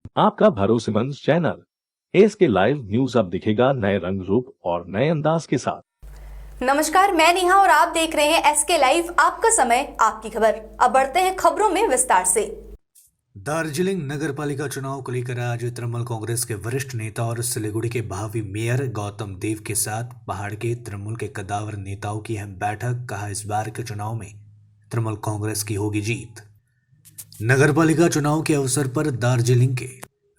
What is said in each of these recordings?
आपका भरोसेमंद channel SK live news अब दिखेगा नए रंग रूप और नए अंदाज के साथ। नमस्कार, मैं नेहा और आप देख रहे हैं एसके लाइव, आपका समय आपकी खबर। अब बढ़ते हैं खबरों में विस्तार से। दार्जिलिंग नगरपालिका चुनाव को लेकर आज तृणमूल कांग्रेस के वरिष्ठ नेता और सिलीगुड़ी के भावी मेयर गौतम देव के साथ पहाड़ के तृणमूल के कद्दावर नेताओं की अहम बैठक। कहा, इस बार के चुनाव में तृणमूल कांग्रेस की होगी जीत। नगरपालिका चुनाव के अवसर पर दार्जिलिंग के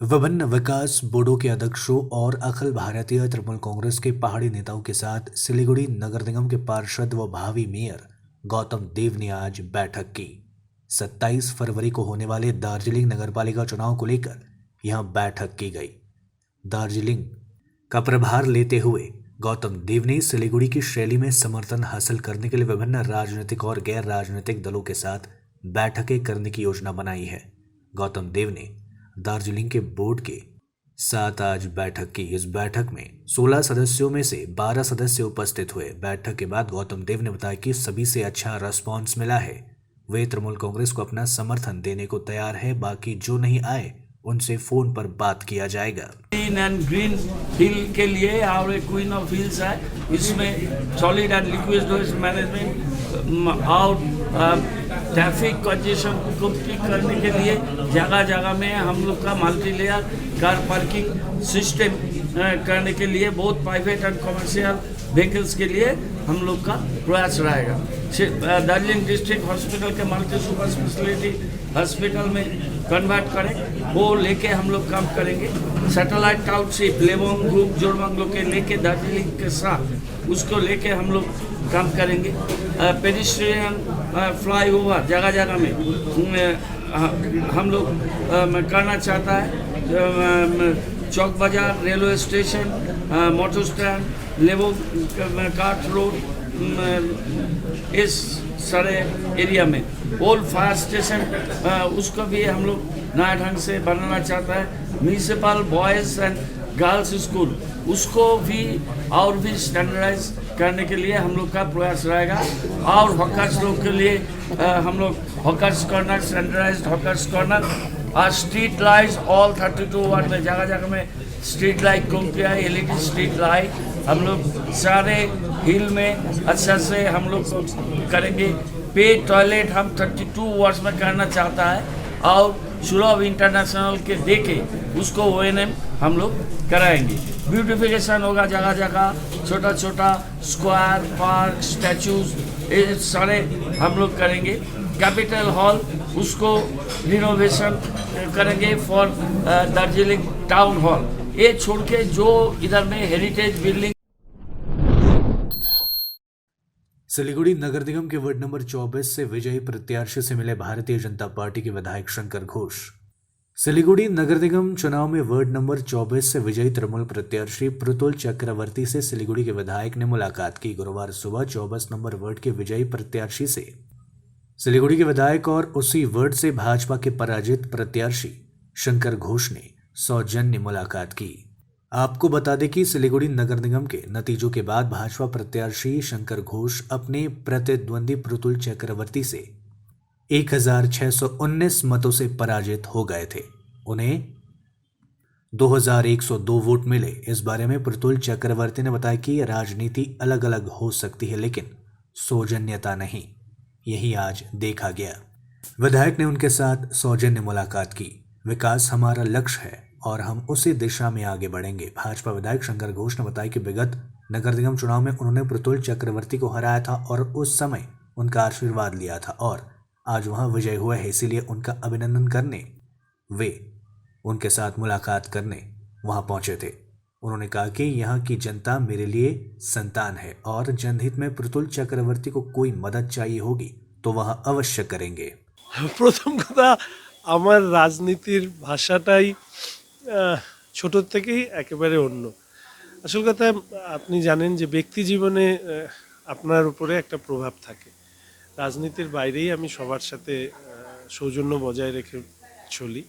विभिन्न विकास बोर्डों के अध्यक्षों और अखिल भारतीय तृणमूल कांग्रेस के पहाड़ी नेताओं के साथ सिलीगुड़ी नगर निगम के पार्षद व भावी मेयर गौतम देव ने आज बैठक की। 27 फरवरी को होने वाले दार्जिलिंग नगरपालिका चुनाव को लेकर यहां बैठक की गई। दार्जिलिंग का प्रभार लेते हुए गौतम देव ने सिलीगुड़ी की शैली में समर्थन हासिल करने के लिए विभिन्न राजनीतिक और गैर राजनीतिक दलों के साथ बैठकें करने की योजना बनाई है। गौतम देव ने दार्जिलिंग के बोर्ड के साथ आज बैठक की। इस बैठक में 16 सदस्यों में से 12 सदस्य उपस्थित हुए। बैठक के बाद गौतम देव ने बताया कि सभी से अच्छा रिस्पॉन्स मिला है। वे तृणमूल कांग्रेस को अपना समर्थन देने को तैयार है। बाकी जो नहीं आए उनसे फोन पर बात किया जाएगा। ग्रीन एंड ग्रीन हिल के लिए और क्वीन ऑफ हिल्स है, इसमें solid and liquid waste management और ट्रैफिक कंजेशन को ठीक करने के लिए जगह जगह में हम लोग का multi layer car parking system करने के लिए बहुत प्राइवेट एंड कमर्शियल व्हीकल्स के लिए हम लोग का प्रयास रहेगा। दार्जिलिंग डिस्ट्रिक्ट हॉस्पिटल के मल्टी सुपर स्पेशलिटी हॉस्पिटल में कन्वर्ट करें, वो लेके हम लोग काम करेंगे। सैटेलाइट टाउनशिप लेबोंग ग्रुप जोरबंगलो के लेके दार्जिलिंग के साथ उसको लेके हम लोग काम करेंगे। पेडिस्ट्रियन फ्लाईओवर जगह जगह में हम लोग करना चाहता है। चौक बाजार, railway station, motor stand, Lebong cart road, इस सारे एरिया में ओल्ड फायर स्टेशन उसको भी हम लोग नया ढंग से बनाना चाहता है। Municipal boys and girls school उसको भी और भी स्टैंडर्डाइज करने के लिए हम लोग का प्रयास रहेगा। और हॉकर्स लोग के लिए हम लोग hawkers corner, standardised hawkers corner और स्ट्रीट लाइट्स ऑल 32 वार्ड में जगह जगह में स्ट्रीट लाइट को किया है। एलईडी स्ट्रीट लाइट हम लोग सारे हिल में अच्छा से हम लोग करेंगे। पे टॉयलेट हम 32 वार्ड्स में करना चाहता है और शुरव इंटरनेशनल के देके उसको ONM हम लोग कराएंगे। ब्यूटिफिकेशन होगा जगह जगह, छोटा छोटा स्क्वायर, पार्क, स्टैचूज, ये सारे हम लोग करेंगे। कैपिटल हॉल उसको रिनोवेशन करेंगे फॉर दार्जिलिंग टाउन हॉल। ये छोड़ के जो इधर में हेरिटेज बिल्डिंग। सिलीगुड़ी नगर निगम के वार्ड नंबर 24 से विजयी प्रत्याशी से मिले भारतीय जनता पार्टी के विधायक शंकर घोष। सिलीगुड़ी नगर निगम चुनाव में वार्ड नंबर 24 से विजयी तृणमूल प्रत्याशी प्रतुल चक्रवर्ती से सिलीगुड़ी के विधायक ने मुलाकात की। गुरुवार सुबह 24 नंबर वार्ड के विजयी प्रत्याशी से सिलीगुड़ी के विधायक और उसी वार्ड से भाजपा के पराजित प्रत्याशी शंकर घोष ने सौजन्य मुलाकात की। आपको बता दें कि सिलीगुड़ी नगर निगम के नतीजों के बाद भाजपा प्रत्याशी शंकर घोष अपने प्रतिद्वंदी प्रतुल चक्रवर्ती से 1619 मतों से पराजित हो गए थे। उन्हें 2102 वोट मिले। इस बारे में प्रतुल चक्रवर्ती ने बताया कि राजनीति अलग अलग हो सकती है लेकिन सौजन्यता नहीं, यही आज देखा गया। विधायक ने उनके साथ सौजन्य मुलाकात की। विकास हमारा लक्ष्य है और हम उसी दिशा में आगे बढ़ेंगे। भाजपा विधायक शंकर घोष ने बताया कि विगत नगर निगम चुनाव में उन्होंने प्रतुल चक्रवर्ती को हराया था और उस समय उनका आशीर्वाद लिया था और आज वहां विजय हुआ है, इसीलिए उनका अभिनंदन करने वे उनके साथ मुलाकात करने वहां पहुंचे थे। उन्होंने कहा कि यहाँ की जनता मेरे लिए संतान है और जनहित में प्रतुल चक्रवर्ती को कोई मदद चाहिए होगी तो वह अवश्य करेंगे। प्रथम कथा আমার রাজনীতির ভাষাটাই ছোট থেকেই একেবারে অন্য। আসল কথা আপনি জানেন যে ব্যক্তি জীবনে আপনার উপরে একটা প্রভাব থাকে। রাজনীতির বাইরেই আমি সবার সাথে সৌজন্য বজায় রেখে চলি।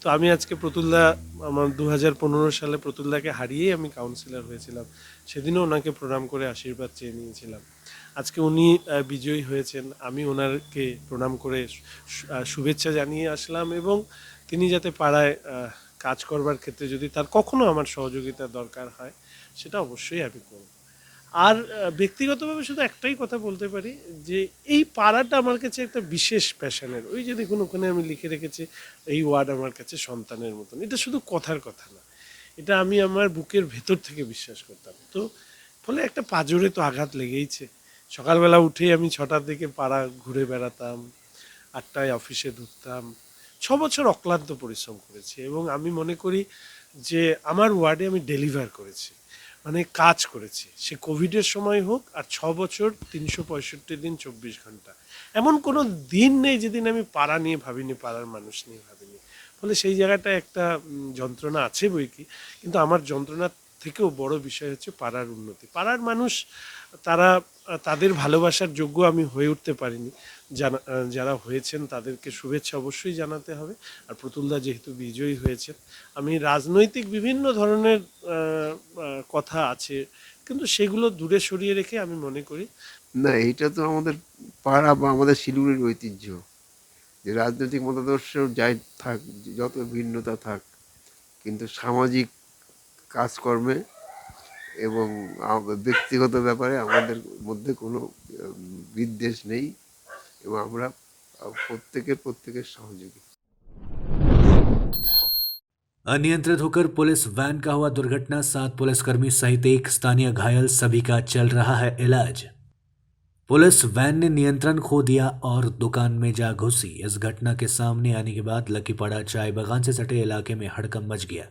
তো আমি আজকে প্রতুলদা আমার 2015 সালে প্রতুলদাকে হারিয়েই আমি কাউন্সিলর হয়েছিলাম। সেদিনও ওনাকে প্রণাম করে আশীর্বাদ চেয়ে নিয়েছিলাম। আজকে উনি বিজয়ী হয়েছেন, আমি ওনাকে প্রণাম করে শুভেচ্ছা জানিয়ে আসলাম এবং তিনি যাতে পাড়ায় কাজ করবার ক্ষেত্রে যদি তার কখনো আমার সহযোগিতা দরকার হয় সেটা অবশ্যই আমি করব। আর ব্যক্তিগতভাবে শুধু একটাই কথা বলতে পারি যে এই পাড়াটা আমার কাছে একটা বিশেষ প্যাশনের। ওই যে দেখুন ওখানে আমি লিখে রেখেছি এই ওয়ার্ড আমার কাছে সন্তানের মতন। এটা শুধু কথার কথা না, এটা আমি আমার বুকের ভেতর থেকে বিশ্বাস করতাম। তো ফলে একটা পাঁজরে তো আঘাত লেগেইছে। সকালবেলা উঠেই আমি 6টার দিকে পাড়া ঘুরে বেড়াতাম, 8টায় অফিসে ঢুকতাম। 6 বছর অক্লান্ত পরিশ্রম করেছি এবং আমি মনে করি যে আমার ওয়ার্ডে আমি ডেলিভার করেছি, মানে কাজ করেছি। সে কোভিডের সময় হোক আর 6 বছর 365 দিন 24 ঘন্টা, এমন কোনো দিন নেই যেদিন আমি পাড়া নিয়ে ভাবিনি, পাড়ার মানুষ নিয়ে ভাবিনি। ফলে সেই জায়গাটা একটা যন্ত্রণা আছে বই কি, কিন্তু আমার যন্ত্রণার থেকেও বড় বিষয় হচ্ছে পাড়ার উন্নতি। পাড়ার মানুষ তাদের ভালোবাসার যোগ্য আমি হয়ে উঠতে পারিনি। যারা হয়েছেন তাদেরকে শুভেচ্ছা অবশ্যই জানাতে হবে। আর প্রতুলদা যেহেতু বিজয়ী হয়েছেন, আমি রাজনৈতিক বিভিন্ন ধরনের কথা আছে, কিন্তু সেগুলো দূরে সরিয়ে রেখে আমি মনে করি না, এইটা তো আমাদের পাড়া বা আমাদের শিলিগুড়ির ঐতিহ্য যে রাজনৈতিক মতাদর্শ যাই থাক, যত ভিন্নতা থাক, কিন্তু সামাজিক কাজকর্মে এবং ব্যক্তিগত ব্যাপারে আমাদের মধ্যে কোনো বিদ্বেষ নেই এবং আমরা প্রত্যেকের সহযোগী। अनियंत्रित होकर पुलिस वैन का हुआ दुर्घटना, 7 पुलिसकर्मी सहित एक स्थानीय घायल, सभी का चल रहा है इलाज। पुलिस वैन ने नियंत्रण खो दिया और दुकान में जा घुसी। इस घटना के सामने आने के बाद लकीपाड़ा चाय बागान से सटे इलाके में हड़कंप मच गया।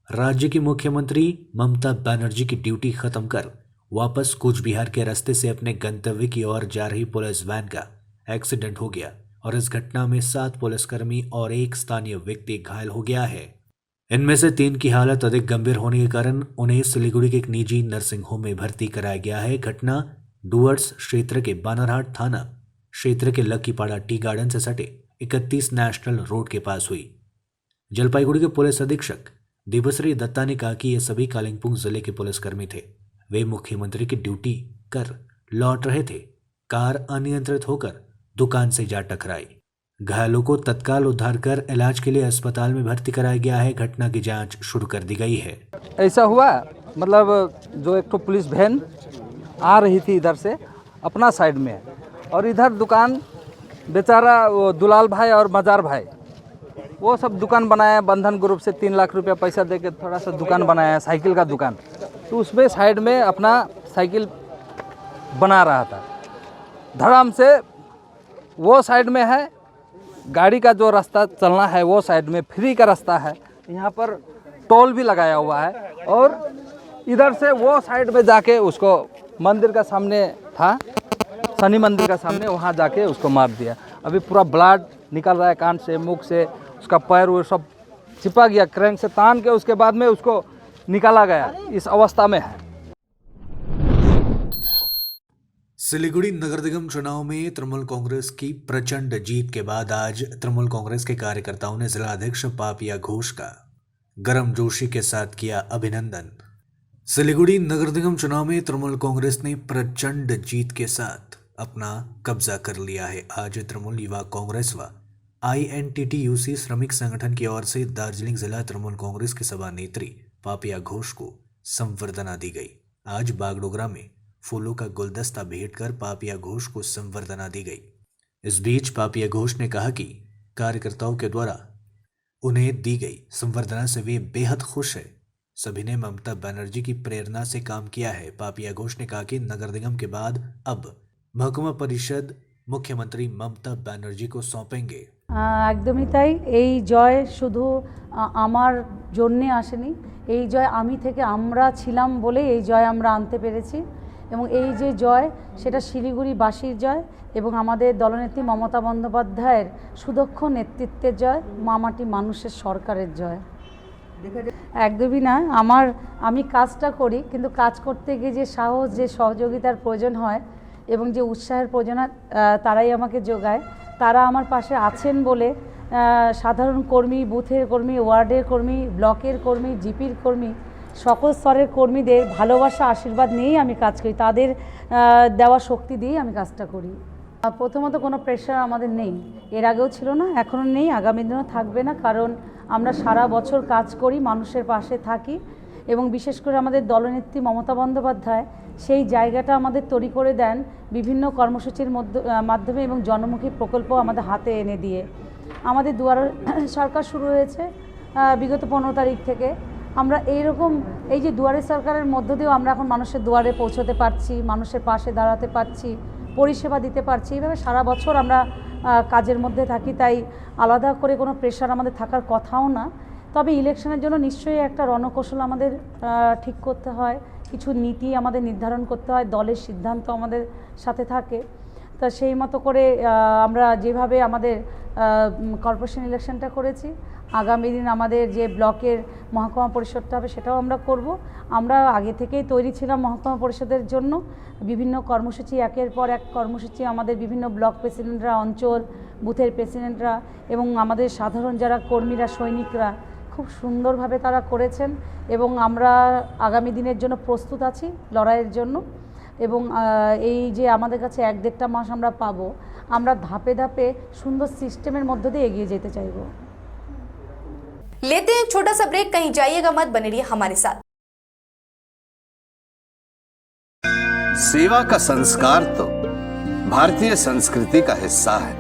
राज्य की मुख्यमंत्री ममता बनर्जी की ड्यूटी खत्म कर वापस कूच बिहार के रास्ते से अपने गंतव्य की ओर जा रही पुलिस वैन का एक्सीडेंट हो गया और इस घटना में 7 पुलिसकर्मी और एक स्थानीय व्यक्ति घायल हो गया है। इनमें से 3 की हालत अधिक गंभीर होने के कारण उन्हें सिलीगुड़ी के एक निजी नर्सिंग होम में भर्ती कराया गया है। घटना डुवर्स क्षेत्र के बानरहाट थाना क्षेत्र के लकीपाड़ा टी गार्डन से सटे 31 नेशनल रोड के पास हुई। जलपाईगुड़ी के पुलिस अधीक्षक देवश्री दत्ता ने कहा कि ये सभी कालिंगपुंग जिले के पुलिसकर्मी थे। वे मुख्यमंत्री की ड्यूटी कर लौट रहे थे। कार अनियंत्रित होकर दुकान से जा टकराई। घायलों को तत्काल उद्धार कर इलाज के लिए अस्पताल में भर्ती कराया गया है। घटना की जांच शुरू कर दी गई है। ऐसा हुआ मतलब जो एक तो पुलिस वैन आ रही थी इधर से अपना साइड में, और इधर दुकान बेचारा वो दुलाल भाई और मजार भाई वो सब दुकान बनाया, बंधन ग्रुप से 3 लाख रुपया पैसा दे के थोड़ा सा दुकान बनाया, साइकिल का दुकान। तो उसमें साइड में अपना साइकिल बना रहा था। धड़ाम से वो साइड में है, गाड़ी का जो रास्ता चलना है वो साइड में फ्री का रास्ता है, यहाँ पर टोल भी लगाया हुआ है, और इधर से वो साइड में जाके उसको मंदिर का सामने था, शनि मंदिर का सामने, वहाँ जाके उसको मार दिया। अभी पूरा ब्लड निकल रहा है कान से, मुख से, उसका पैर वो सब चिपा गया, क्रैंक से तान के उसके बाद में उसको निकाला गया, इस अवस्था में है। सिलीगुड़ी नगर निगम चुनाव में तृणमूल कांग्रेस की प्रचंड जीत के बाद आज तृणमूल कांग्रेस के कार्यकर्ताओं ने जिलाध्यक्ष पापिया घोष का गर्मजोशी के साथ किया अभिनंदन। सिलीगुड़ी नगर निगम चुनाव में तृणमूल कांग्रेस ने प्रचंड जीत के साथ अपना कब्जा कर लिया है। आज तृणमूल युवा कांग्रेस व INTTUC श्रमिक संगठन की ओर से दार्जिलिंग जिला तृणमूल कांग्रेस की सभा नेत्री पापिया घोष को संवर्धना दी गई। आज बागडोगरा में फूलों का गुलदस्ता भेंट कर पापिया घोष को संवर्धना दी गई। इस बीच पापिया घोष ने कहा कि कार्यकर्ताओं के द्वारा उन्हें दी गई संवर्धना से वे बेहद खुश है। सभी ने ममता बनर्जी की प्रेरणा से काम किया है। पापिया घोष ने कहा कि नगर निगम के बाद अब महकुमा परिषद मुख्यमंत्री ममता बनर्जी को सौंपेंगे। একদমই তাই। এই জয় শুধু আমার জন্যে আসেনি, এই জয় আমি থেকে আমরা ছিলাম বলে এই জয় আমরা আনতে পেরেছি, এবং এই যে জয় সেটা শিলিগুড়িবাসীর জয় এবং আমাদের দলনেত্রী মমতা বন্দ্যোপাধ্যায়ের সুদক্ষ নেতৃত্বের জয়, মামাটি মানুষের সরকারের জয়। একদমই না, আমি কাজটা করি, কিন্তু কাজ করতে গিয়ে যে সাহস, যে সহযোগিতার প্রয়োজন হয় এবং যে উৎসাহের প্রয়োজন হয় তারাই আমাকে যোগায়। তারা আমার পাশে আছেন বলে সাধারণ কর্মী, বুথের কর্মী, ওয়ার্ডের কর্মী, ব্লকের কর্মী, জিপির কর্মী, সকল স্তরের কর্মীদের ভালোবাসা, আশীর্বাদ নিয়েই আমি কাজ করি, তাদের দেওয়া শক্তি দিয়েই আমি কাজটা করি। প্রথমত কোনো প্রেশার আমাদের নেই, এর আগেও ছিল না, এখনও নেই, আগামী দিনেও থাকবে না। কারণ আমরা সারা বছর কাজ করি, মানুষের পাশে থাকি এবং বিশেষ করে আমাদের দলনেত্রী মমতা বন্দ্যোপাধ্যায় সেই জায়গাটা আমাদের তৈরি করে দেন বিভিন্ন কর্মসূচির মাধ্যমে এবং জনমুখী প্রকল্প আমাদের হাতে এনে দিয়ে। আমাদের দুয়ার সরকার শুরু হয়েছে বিগত 15 তারিখ থেকে। আমরা এই যে দুয়ারে সরকারের মধ্য দিয়েও আমরা এখন মানুষের দুয়ারে পৌঁছতে পারছি, মানুষের পাশে দাঁড়াতে পারছি, পরিষেবা দিতে পারছি। এইভাবে সারা বছর আমরা কাজের মধ্যে থাকি, তাই আলাদা করে কোনো প্রেশার আমাদের থাকার কথাও না। তবে ইলেকশনের জন্য নিশ্চয়ই একটা রণকৌশল আমাদের ঠিক করতে হয়, কিছু নীতি আমাদের নির্ধারণ করতে হয়, দলের সিদ্ধান্ত আমাদের সাথে থাকে। তা সেই মতো করে আমরা যেভাবে আমাদের কর্পোরেশন ইলেকশনটা করেছি, আগামী দিন আমাদের যে ব্লকের মহকুমা পরিষদটা হবে সেটাও আমরা করব। আমরা আগে থেকেই তৈরি ছিলাম মহকুমা পরিষদের জন্য, বিভিন্ন কর্মসূচি, একের পর এক কর্মসূচি আমাদের বিভিন্ন ব্লক প্রেসিডেন্টরা, অঞ্চল বুথের প্রেসিডেন্টরা এবং আমাদের সাধারণ যারা কর্মীরা, সৈনিকরা খুব সুন্দরভাবে তারা করেছেন এবং আমরা আগামী দিনের জন্য প্রস্তুত আছি লড়াইয়ের জন্য। এবং এই যে আমাদের কাছে 1-1.5 মাস আমরা পাবো, আমরা ধাপে ধাপে সুন্দর সিস্টেমের মধ্য দিয়ে এগিয়ে যেতে চাইব। लेते हैं एक छोटा सा ब्रेक, कहीं जाइएगा मत, बने रहिए हमारे साथ। सेवा का संस्कार तो भारतीय संस्कृति का हिस्सा है।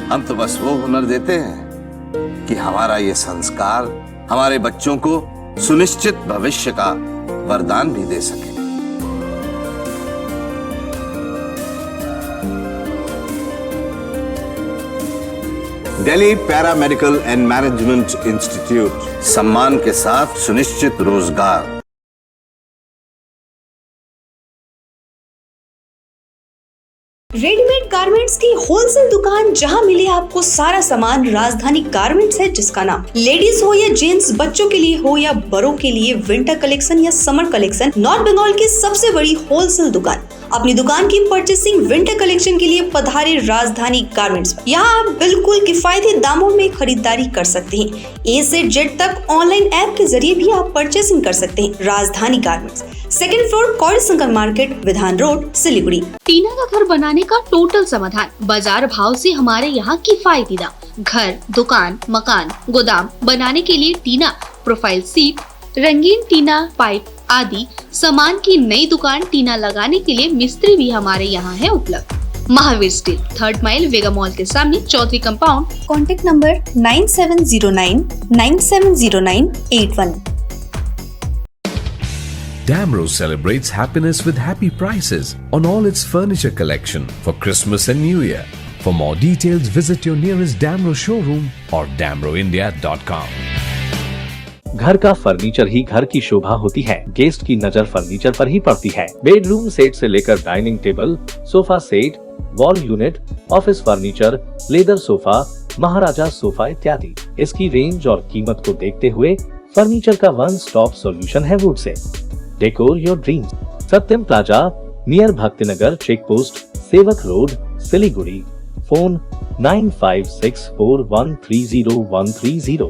हम तो बस वो हुनर देते हैं कि हमारा ये संस्कार हमारे बच्चों को सुनिश्चित भविष्य का वरदान भी दे सके। Delhi paramedical and management institute, सम्मान के साथ सुनिश्चित रोजगार। रेडीमेड गारमेंट्स की होलसेल दुकान, जहां मिले आपको सारा सामान। राजधानी गारमेंट्स है जिसका नाम। लेडीज हो या जेंट्स, बच्चों के लिए हो या बड़ों के लिए, विंटर कलेक्शन या समर कलेक्शन, नॉर्थ बंगाल की सबसे बड़ी होलसेल दुकान। अपनी दुकान की परचेसिंग विंटर कलेक्शन के लिए पधारे राजधानी गारमेंट्स। यहाँ आप बिल्कुल किफायती दामों में खरीदारी कर सकते हैं। A से Z तक ऑनलाइन ऐप के जरिए भी आप परचेसिंग कर सकते हैं। राजधानी गारमेंट्स, 2nd फ्लोर, कौड़ी शंकर मार्केट, विधान रोड, सिलीगुड़ी। टीना का घर बनाने का टोटल समाधान, बाजार भाव से हमारे यहाँ किफायती दाम। घर, दुकान, मकान, गोदाम बनाने के लिए टीना, प्रोफाइल सीट, रंगीन टीना, पाइप आदि सामान की नई दुकान। टीना लगाने के लिए मिस्त्री भी हमारे यहाँ है उपलब्ध। Mahavir steel, 3rd mile, Vega mall के सामने, Chaudhary compound. Contact number 9709970981। Damro celebrates happiness with happy prices on all its furniture collection for Christmas and New Year. For more details, visit your nearest Damro showroom or damroindia.com. घर का furniture ही घर की शोभा होती है। Guest की नजर furniture पर ही पड़ती है। बेडरूम सेट से लेकर dining table, sofa set, wall unit, office furniture, leather sofa, maharaja sofa इत्यादि। इसकी रेंज और कीमत को देखते हुए फर्नीचर का वन स्टॉप सॉल्यूशन है वुड से। Decor your dreams, Satyam plaza, near Bhaktinagar check post, Sevak road, Siliguri. Phone 9564130130।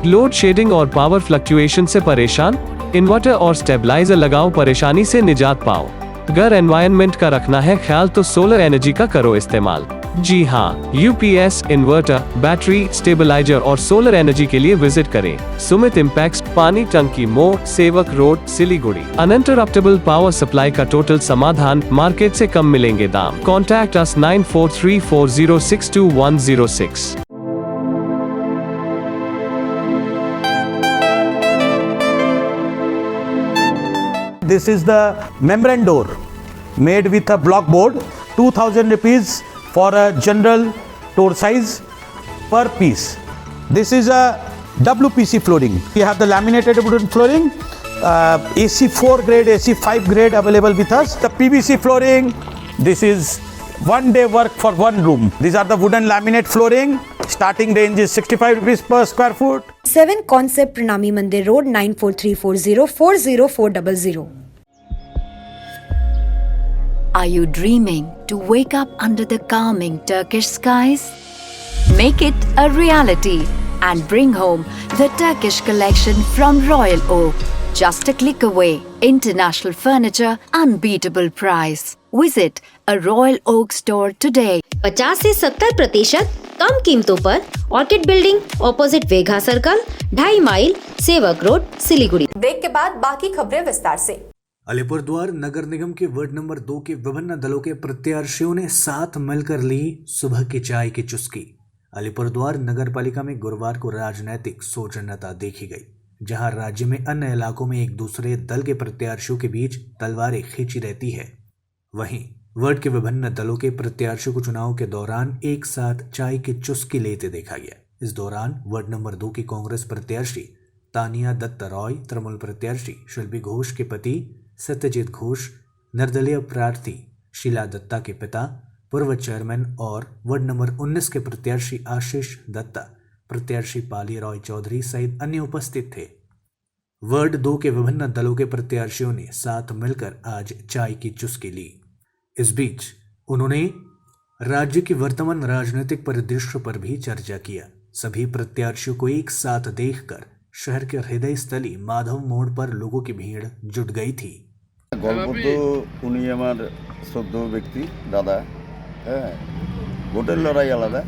Load shedding और पावर फ्लक्चुएशन से परेशान? इन्वर्टर और स्टेबलाइजर लगाओ, परेशानी से निजात पाओ। घर एनवायरनमेंट का रखना है ख्याल तो सोलर एनर्जी का करो इस्तेमाल। जी हाँ, यूपीएस, इन्वर्टर, बैटरी, स्टेबलाइजर और सोलर एनर्जी के लिए विजिट करें सुमित इम्पैक्ट, पानी टंकी मोड़, सेवक road, Siliguri. Uninterruptible power supply का टोटल समाधान, मार्केट से कम मिलेंगे दाम। Contact us 9434062106। This is the membrane door made with a block board, 2000 rupees for a general door size per piece. This is a WPC flooring. We have the laminated wooden flooring, AC4 grade, AC5 grade available with us. The PVC flooring, this is 1 day work for 1 room. These are the wooden laminate flooring. Starting range is 65 rupees per square foot. 7 Concept, Pranami Mandir Road, 9434040400. Are you dreaming to wake up under the calming Turkish skies? Make it a reality and bring home the Turkish collection from Royal Oak, just a click away. International furniture, unbeatable price. Visit a Royal Oak store today. 50 से 70% कम कीमतों पर orchid building opposite Vega circle 2.5 mile Sevak road Siliguri. Break के बाद बाकी खबरें विस्तार से। अलीपुरद्वार नगर निगम के वार्ड नंबर 2 के विभिन्न दलों के प्रत्याशियों ने साथ मिलकर ली सुबह की चाय की चुस्की। अलीपुरद्वार नगर पालिका में गुरुवार को राजनीतिक सोचनीयता देखी गई, जहां राज्य में अन्य इलाकों में एक दूसरे दल के प्रत्याशियों के बीच तलवारें खींची रहती है, वहीं वार्ड के विभिन्न दलों के प्रत्याशियों को चुनाव के दौरान एक साथ चाय की चुस्की लेते देखा गया। इस दौरान वार्ड नंबर 2 की कांग्रेस प्रत्याशी तानिया दत्त रॉय, तृणमूल प्रत्याशी शिल्पी घोष के पति सत्यजीत घोष, निर्दलीय प्रार्थी शीला दत्ता के पिता, पूर्व चेयरमैन और वार्ड नंबर 19 के प्रत्याशी आशीष दत्ता, प्रत्याशी पाली रॉय चौधरी सहित अन्य उपस्थित थे। वार्ड 2 के विभिन्न दलों के प्रत्याशियों ने साथ मिलकर आज चाय की चुस्की ली। इस बीच उन्होंने राज्य की वर्तमान राजनीतिक परिदृश्य पर भी चर्चा किया। सभी प्रत्याशियों को एक साथ देखकर शहर के हृदय स्थली माधव मोड़ पर लोगों की भीड़ जुट गई थी। গল্প তো উনি আমার শ্রদ্ধেয় ব্যক্তি দাদা, হ্যাঁ, ভোটের লড়াই আলাদা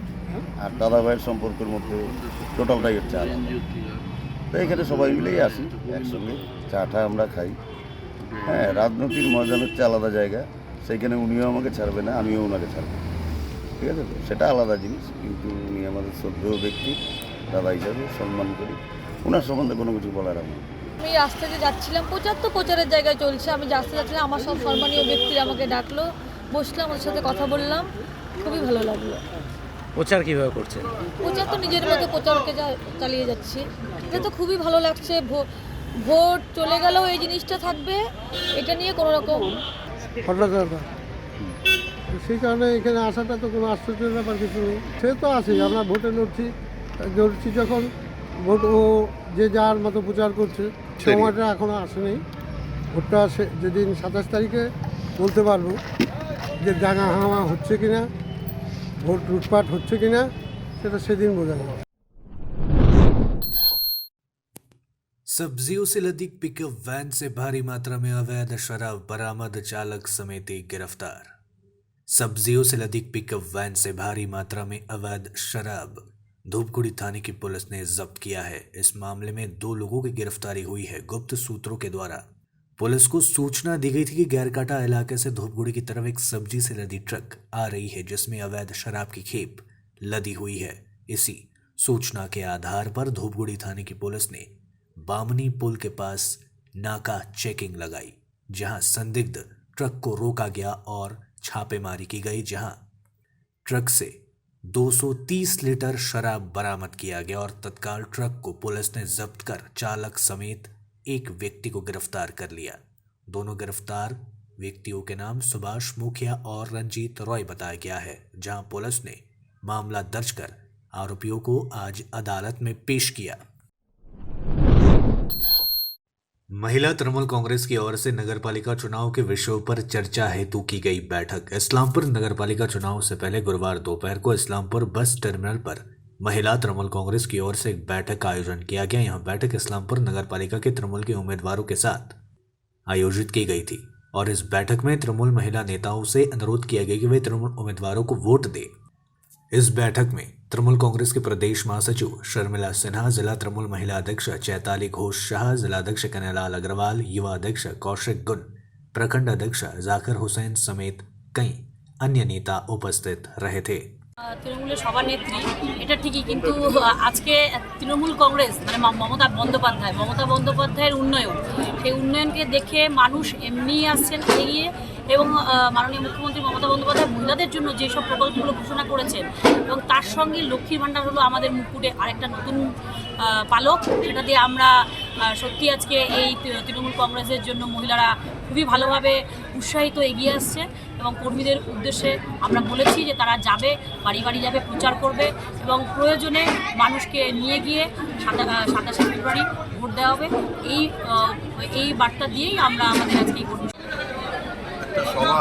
আর দাদা ভাইয়ের সম্পর্কের মধ্যে টোটালটাই হচ্ছে আলাদা। তো এখানে সবাই মিলেই আসি একসঙ্গে, চাটা আমরা খাই। হ্যাঁ, রাজনীতির ময়দান হচ্ছে আলাদা জায়গা, সেইখানে উনিও আমাকে ছাড়বে না, আমিও ওনাকে ছাড়ব না, ঠিক আছে? তো সেটা আলাদা জিনিস, কিন্তু উনি আমাদের শ্রদ্ধেয় ব্যক্তি, দাদা হিসাবে সম্মান করি। ওনার সম্বন্ধে কোনো কিছু বলার আমি আমি রাস্তা দিয়ে যাচ্ছিলাম, প্রচারের জায়গায় চলছে, আমি রাস্তা যাচ্ছিলাম, আমার সব সম্মানীয় ব্যক্তি আমাকে ডাকলো, বসলাম, ওর সাথে কথা বললাম, খুবই ভালো লাগলো। প্রচার কিভাবে করছেন? প্রচার তো নিজের মতো প্রচারকে চালিয়ে যাচ্ছি, এটা তো খুবই ভালো লাগছে। ভোট চলে গেলেও এই জিনিসটা থাকবে, এটা নিয়ে কোনো রকম সেই কারণে এখানে আসাটা তো কোনো আশ্চর্যের ব্যাপার কিছু নেই। সে তো আছে, আমরা ভোটে লড়ছি যখন ভোট ও যে যার মতো প্রচার করছে, সময়টা এখনও আসেনি। ভোটটা যেদিন 27 তারিখে বলতে পারবো যে দাঙ্গা হাঙ্গামা হচ্ছে কিনা, ভোট লুটপাট হচ্ছে কিনা, সেটা সেদিন বোঝা যাবে। सब्जियों से लदी पिकअप वैन से भारी मात्रा में अवैध शराब बरामद, चालक समेत एक गिरफ्तार। सब्जियों से लदी पिकअप वैन से भारी मात्रा में अवैध शराब धूपगुड़ी थाने की पुलिस ने जब्त किया है। इस मामले में 2 लोगों की गिरफ्तारी हुई है। गुप्त सूत्रों के द्वारा पुलिस को सूचना दी गई थी कि गैरकाटा इलाके से धूपगुड़ी की तरफ एक सब्जी से लदी ट्रक आ रही है, जिसमें अवैध शराब की खेप लदी हुई है। इसी सूचना के आधार पर धूपगुड़ी थाने की पुलिस ने बामनी पुल के पास नाका चेकिंग लगाई, जहां संदिग्ध ट्रक को रोका गया और छापेमारी की गई, जहां ट्रक से 230 लीटर शराब बरामद किया गया और तत्काल ट्रक को पुलिस ने जब्त कर चालक समेत एक व्यक्ति को गिरफ्तार कर लिया। दोनों गिरफ्तार व्यक्तियों के नाम सुभाष मुखिया और रंजीत रॉय बताया गया है, जहां पुलिस ने मामला दर्ज कर आरोपियों को आज अदालत में पेश किया। महिला तृणमूल कांग्रेस की ओर से नगरपालिका चुनाव के विषयों पर चर्चा हेतु की गई बैठक। इस्लामपुर नगरपालिका चुनाव से पहले गुरुवार दोपहर को इस्लामपुर बस टर्मिनल पर महिला तृणमूल कांग्रेस की ओर से एक बैठक का आयोजन किया गया। यहां बैठक इस्लामपुर नगरपालिका के तृणमूल के उम्मीदवारों के साथ आयोजित की गई थी और इस बैठक में तृणमूल महिला नेताओं से अनुरोध किया गया कि वे तृणमूल उम्मीदवारों को वोट दें। इस बैठक में तृणमूल कांग्रेस के प्रदेश महासचिव शर्मिला सिन्हा, जिला तृणमूल महिला अध्यक्ष चैताली घोष शाह, जिला अध्यक्ष कन्हैयालाल अग्रवाल, युवा अध्यक्ष कौशिक गुन, प्रखंड अध्यक्ष जाकिर हुसैन समेत कई अन्य नेता उपस्थित रहे थे। তৃণমূলের সভানেত্রী এটা ঠিকই, কিন্তু আজকে তৃণমূল কংগ্রেস মানে মমতা বন্দ্যোপাধ্যায়ের উন্নয়ন, সেই উন্নয়নকে দেখে মানুষ এমনি আসছেন এগিয়ে, এবং মাননীয় মুখ্যমন্ত্রী মমতা বন্দ্যোপাধ্যায় মহিলাদের জন্য যেসব প্রকল্পগুলো ঘোষণা করেছেন, এবং তার সঙ্গে লক্ষ্মীর ভাণ্ডার হলো আমাদের মুকুটে আরেকটা নতুন পালক। সেটা দিয়ে আমরা সত্যি আজকে এই তৃণমূল কংগ্রেসের জন্য মহিলারা খুবই ভালোভাবে উৎসাহিত এগিয়ে আসছে, এবং কর্মীদের উদ্দেশ্যে আমরা বলেছি যে তারা যাবে, বাড়ি বাড়ি যাবে, প্রচার করবে, এবং প্রয়োজনে মানুষকে নিয়ে গিয়ে 27 ফেব্রুয়ারি ভোট দেওয়া হবে। এই বার্তা দিয়েই আমরা আমাদের আজকে কর্মী সভা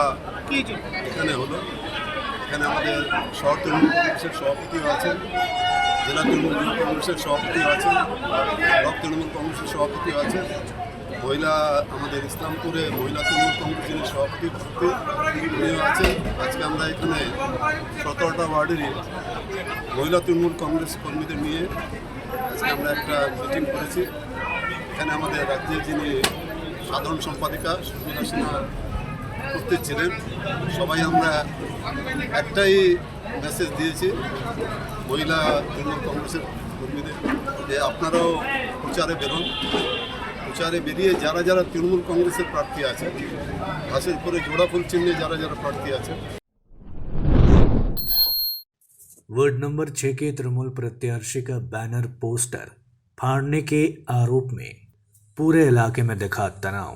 এখানে হলো। এখানে আমাদের শহর তৃণমূল কংগ্রেসের সভাপতিও আছেন, জেলা তৃণমূল কংগ্রেসের সভাপতিও আছেন, ব্লক তৃণমূল কংগ্রেসের সভাপতিও আছেন, মহিলা আমাদের ইসলামপুরে মহিলা তৃণমূল কংগ্রেসের সভাপতি উনিও আছেন। আজকে আমরা এখানে 17টা ওয়ার্ডেরই মহিলা তৃণমূল কংগ্রেস কর্মীদের নিয়ে আজকে আমরা একটা মিটিং করেছি। এখানে আমাদের রাজ্যের যিনি সাধারণ সম্পাদিকা সুমিরা সিনহা উপস্থিত ছিলেন। সবাই আমরা একটাই মেসেজ দিয়েছি মহিলা তৃণমূল কংগ্রেসের কর্মীদের যে আপনারাও প্রচারে বেরোন, প্রচারে বেরিয়ে যারা যারা তৃণমূল কংগ্রেসের প্রার্থী আছে, ঘাসের উপরে জোড়া ফুল চিহ্নে যারা যারা प्रार्थी আছে। वार्ड नंबर 6 के तृणमूल प्रत्याशी का बैनर पोस्टर फाड़ने के आरोप में पूरे इलाके में दिखा तनाव।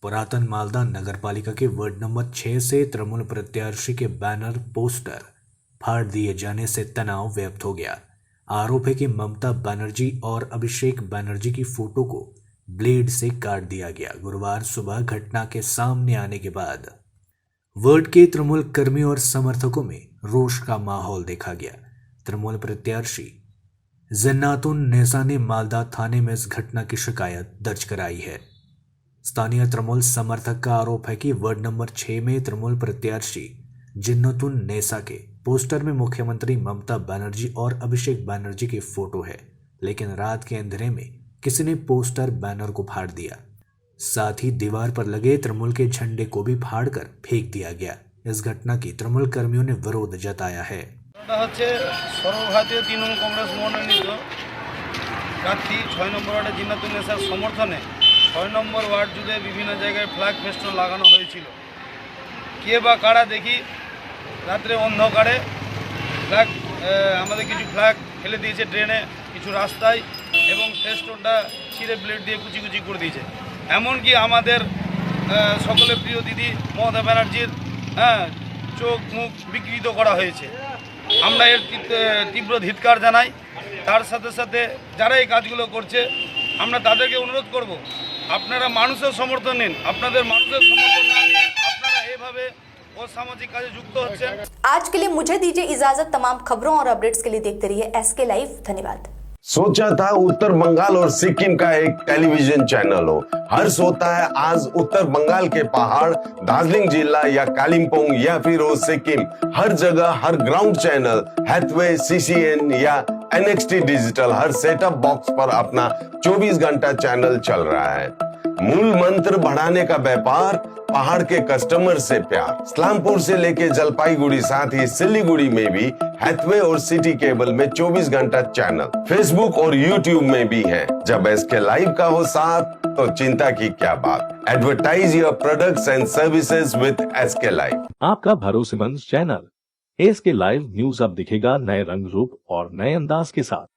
पुरातन मालदा नगरपालिका के वार्ड नंबर 6 से तृणमूल प्रत्याशी के बैनर पोस्टर फाड़ दिए जाने से तनाव व्यक्त हो गया। आरोप है कि ममता बनर्जी और अभिषेक बनर्जी की फोटो को ब्लेड से काट दिया गया। गुरुवार सुबह घटना के सामने आने के बाद वार्ड के तृणमूल कर्मियों और समर्थकों में रोष का माहौल देखा गया। तृणमूल प्रत्याशी जन्नातुन नेसा ने मालदा थाने में इस घटना की शिकायत दर्ज कराई है। स्थानीय तृणमूल समर्थक का आरोप है कि वार्ड नंबर 6 में तृणमूल प्रत्याशी जन्नातुन नेसा के पोस्टर में मुख्यमंत्री ममता बनर्जी और अभिषेक बनर्जी की फोटो है, लेकिन रात के अंधेरे में किसी ने पोस्टर बैनर को फाड़ दिया। साथ ही दीवार पर लगे तृणमूल के झंडे को भी फाड़कर फेंक दिया गया। इस घटना की तृणमूल कर्मियों ने विरोध जताया है। सर्वभारतीय तृणमूल कांग्रेस मनोनीत प्रार्थी 6 নম্বর ওয়ার্ডে জিন্নাতুন নেসার সমর্থনে 6 নম্বর ওয়ার্ড জুড়ে বিভিন্ন জায়গায় ফ্ল্যাগ ফেস্টন লাগানো হয়েছিল। কে বা কারা দেখি রাত্রে অন্ধকারে ফ্ল্যাগ আমাদের কিছু ফ্ল্যাগ ফেলে দিয়েছে ড্রেনে, কিছু রাস্তায়, এবং ফেস্টনটা ছিঁড়ে ব্লেড দিয়ে কুচি কুচি করে দিয়েছে। এমনকি আমাদের সকলের প্রিয় দিদি মমতা ব্যানার্জির চোখ মুখ বিকৃত করা হয়েছে। আমরা এর তীব্র ধিক্কার জানাই। তার সাথে সাথে যারা এই কাজগুলো করছে আমরা তাদেরকে অনুরোধ করব, আপনারা মানুষের সমর্থন নিন। আপনাদের মানুষের সমর্থন না নিয়ে আপনারা এইভাবে असामाजिक काजे युक्त होते हैं। आज के लिए मुझे दीजिए इजाजत। तमाम खबरों और अपडेट्स के लिए देखते रहिए SK लाइव। धन्यवाद। सोचा था उत्तर बंगाल और सिक्किम का एक टेलीविजन चैनल हो। हर्ष होता है आज उत्तर बंगाल के पहाड़, दार्जिलिंग जिला या कालिम्पोंग या फिर हो सिक्किम, हर जगह हर ग्राउंड चैनल हैथवे, CCN या NXT डिजिटल हर सेटअप बॉक्स पर अपना 24 घंटा चैनल चल रहा है। मूल मंत्र बढ़ाने का व्यापार, पहाड़ के कस्टमर से प्यार। इस्लामपुर से लेके जलपाईगुड़ी साथ ही सिलीगुड़ी में भी हैथवे और सिटी केबल में 24 घंटा चैनल, फेसबुक और YouTube में भी है। जब SK लाइव का हो साथ तो चिंता की क्या बात। Advertise your products and services with SK live. आपका भरोसेमंद चैनल SK लाइव न्यूज अब दिखेगा नए रंग रूप और नए अंदाज के साथ।